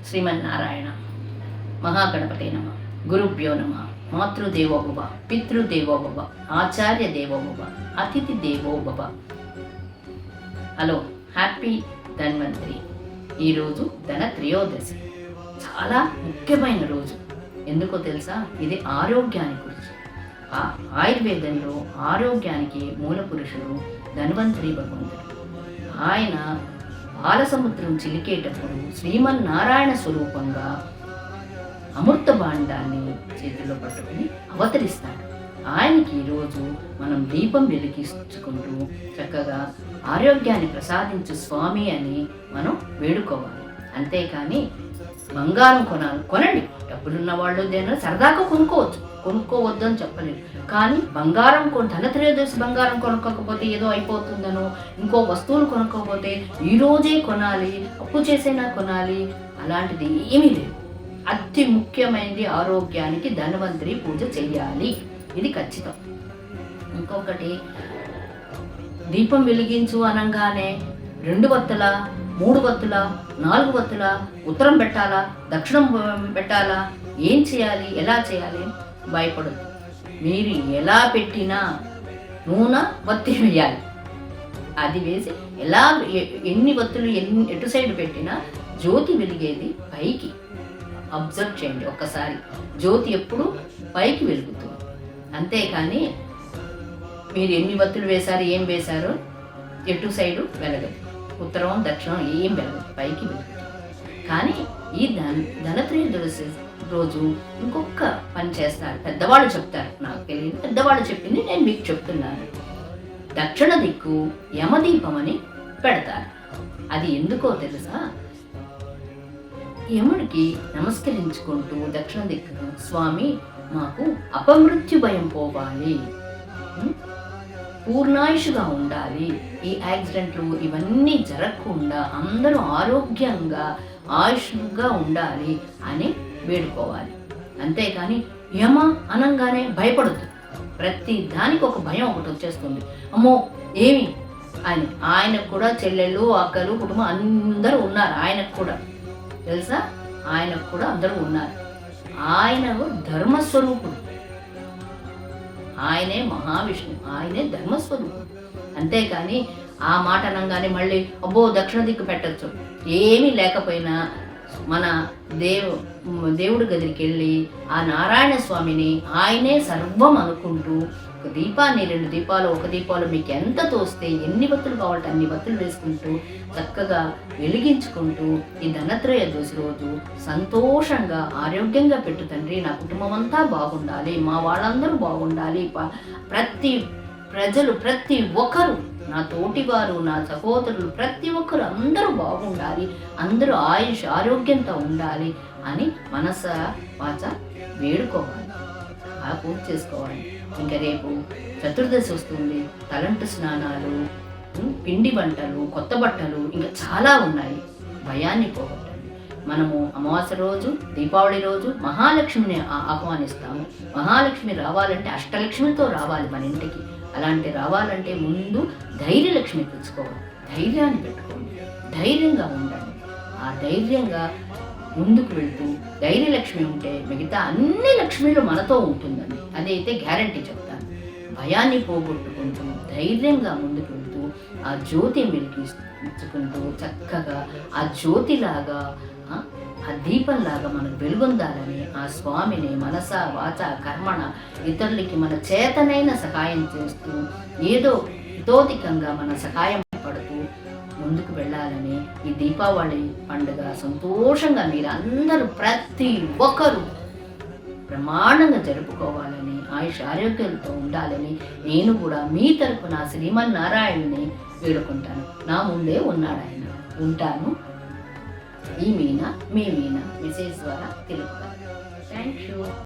శ్రీమన్నారాయణ. మహాగణపతే నమః. గురుభ్యో నమః. మాతృదేవో భవ, పితృదేవో భవ, ఆచార్య దేవో భవ, అతిథి దేవో భవ. Hello, happy Dhanvantari. ఈరోజు ధన త్రయోదశి, చాలా ముఖ్యమైన రోజు. ఎందుకో తెలుసా? ఇది ఆరోగ్యానికి గురించి. ఆయుర్వేదంలో ఆరోగ్యానికి మూల పురుషుడు ధన్వంతరి భగవంతుడు. ఆయన బాలసముద్రం చిలికేటప్పుడు శ్రీమన్నారాయణ స్వరూపంగా అమృత భాండాన్ని చేతిలో పట్టుకుని అవతరిస్తాడు. ఆయనకి ఈరోజు మనం దీపం వెలిగించుకుంటూ చక్కగా ఆరోగ్యాన్ని ప్రసాదించు స్వామి అని మనం వేడుకోవాలి. అంతేకాని బంగారం కొనండి, డబ్బులున్న వాళ్ళు దేని సరదాగా కొనుక్కోవద్దు అని చెప్పలేదు. కానీ బంగారం ధనత్రయోదశి బంగారం కొనుక్కోకపోతే ఏదో అయిపోతుందనో, ఇంకో వస్తువులు కొనుక్కోకపోతే ఈరోజే కొనాలి, అప్పు చేసైనా కొనాలి, అలాంటిది ఏమీ లేదు. అతి ముఖ్యమైనది ఆరోగ్యానికి ధన్వంతరి పూజ చెయ్యాలి, ఇది ఖచ్చితం. ఇంకొకటి, దీపం వెలిగించు అనగానే 2 వత్తుల 3 వత్తుల 4 వత్తుల ఉత్తరం పెట్టాలా, దక్షిణం పెట్టాలా, ఏం చేయాలి, ఎలా చేయాలి భయపడద్దు. మీరు ఎలా పెట్టినా నూనె వత్తి వేయాలి. అది వేసి ఎలా ఎన్ని వత్తులు ఎటు సైడ్ పెట్టినా జ్యోతి వెలిగేది పైకి. అబ్జర్వ్ చేయండి ఒక్కసారి, జ్యోతి ఎప్పుడు పైకి వెలుగుతుంది. అంతేకాని మీరు ఎన్ని వత్తులు వేశారు, ఏం వేశారో ఎటు సైడు వెలగదు, ఉత్తరం దక్షిణం ఏం వెలగదు, పైకి వెలుగుతుంది. కానీ ఈ ధనత్రయోదశి రోజు ఇంకొక పని చేస్తారు, పెద్దవాళ్ళు చెప్తారు, నాకు తెలియదు, పెద్దవాళ్ళు చెప్పింది నేను మీకు చెప్తున్నాను. దక్షిణ దిక్కు యమదీపం అని పెడతారు. అది ఎందుకో తెలుసా? యముడికి నమస్కరించుకుంటూ దక్షిణ దిక్కును, స్వామి మాకు అపమృత్యు భయం పోవాలి, పూర్ణాయుషుగా ఉండాలి, ఈ యాక్సిడెంట్లు ఇవన్నీ జరగకుండా అందరూ ఆరోగ్యంగా ఆయుష్గా ఉండాలి అని వేడుకోవాలి. అంతేకాని యమ అనంగానే భయపడద్దు. ప్రతి దానికి ఒక భయం ఒకటి వచ్చేస్తుంది. అమ్మో ఏమి అని. ఆయనకు కూడా చెల్లెళ్ళు, అక్కలు, కుటుంబం అందరూ ఉన్నారు. ఆయనకు కూడా తెలుసా, ఆయనకు కూడా అందరూ ఉన్నారు. ఆయన ధర్మస్వరూపుడు, ఆయనే మహావిష్ణు, ఆయనే ధర్మస్వరూపుడు. అంతేకాని ఆ మాట అనగానే మళ్ళీ అబ్బో దక్షిణ దిక్కు పెట్టచ్చు, ఏమీ లేకపోయినా మన దేవుడి గదికి వెళ్ళి ఆ నారాయణ స్వామిని ఆయనే సర్వం అనుకుంటూ ఒక దీపాన్ని, 2 దీపాలు, 1 దీపాలు మీకు ఎంత తోస్తే ఎన్ని వత్తులు కావాలంటే అన్ని వత్తులు వేసుకుంటూ చక్కగా వెలిగించుకుంటూ ఈ ధనత్రయోదశి రోజు సంతోషంగా ఆరోగ్యంగా పెట్టు తండ్రి, నా కుటుంబం అంతా బాగుండాలి, మా వాళ్ళందరూ బాగుండాలి, ప్రజలు ప్రతి ఒక్కరు, నా తోటివారు, నా సహోదరులు ప్రతి ఒక్కరు అందరూ బాగుండాలి, అందరూ ఆరోగ్యంతో ఉండాలి అని మనస వాచ వేడుకోవాలి, ఆ పూజ చేసుకోవాలి. ఇంకా రేపు చతుర్దశి వస్తుంది, తలంటు స్నానాలు, పిండి వంటలు, కొత్త బట్టలు, ఇంకా చాలా ఉన్నాయి. భయాన్ని పోగొట్టండి. మనము అమావాస్య రోజు, దీపావళి రోజు మహాలక్ష్మిని ఆహ్వానిస్తాము. మహాలక్ష్మి రావాలంటే అష్టలక్ష్మితో రావాలి మన ఇంటికి. అలాంటి రావాలంటే ముందు ధైర్యలక్ష్మి తెచ్చుకోవాలి, ధైర్యాన్ని పెట్టుకోండి, ధైర్యంగా ఉండండి. ఆ ధైర్యంగా ముందుకు వెళ్తూ ధైర్యలక్ష్మి ఉంటే మిగతా అన్ని లక్ష్మీలు మనతో ఉంటుందండి, అదైతే గ్యారంటీ చెప్తాను. భయాన్ని పోగొట్టుకుంటూ ధైర్యంగా ముందుకు వెళ్తూ ఆ జ్యోతి వెలిగించుకుంటూ చక్కగా ఆ జ్యోతిలాగా, ఆ దీపంలాగా మనకు వెలుగొందాలని ఆ స్వామిని మనస వాచ కర్మణ ఇతరులకి మన చేతనైన సహాయం చేస్తూ ఏదో హితోధికంగా మన సహాయం పడుతూ ముందుకు వెళ్ళాలని ఈ దీపావళి పండుగ సంతోషంగా మీరందరూ ప్రతి ఒక్కరూ ప్రమాణంగా జరుపుకోవాలని, ఆయుష్ ఆరోగ్యాలతో ఉండాలని నేను కూడా మీ తరపున శ్రీమన్నారాయణని వేడుకుంటాను. నా ముందే ఉన్నాడు ఆయన. ఉంటాను. ఈ మీనా, మీ మీనా మెసేజ్ ద్వారా తెలుపుతాను. Thank you.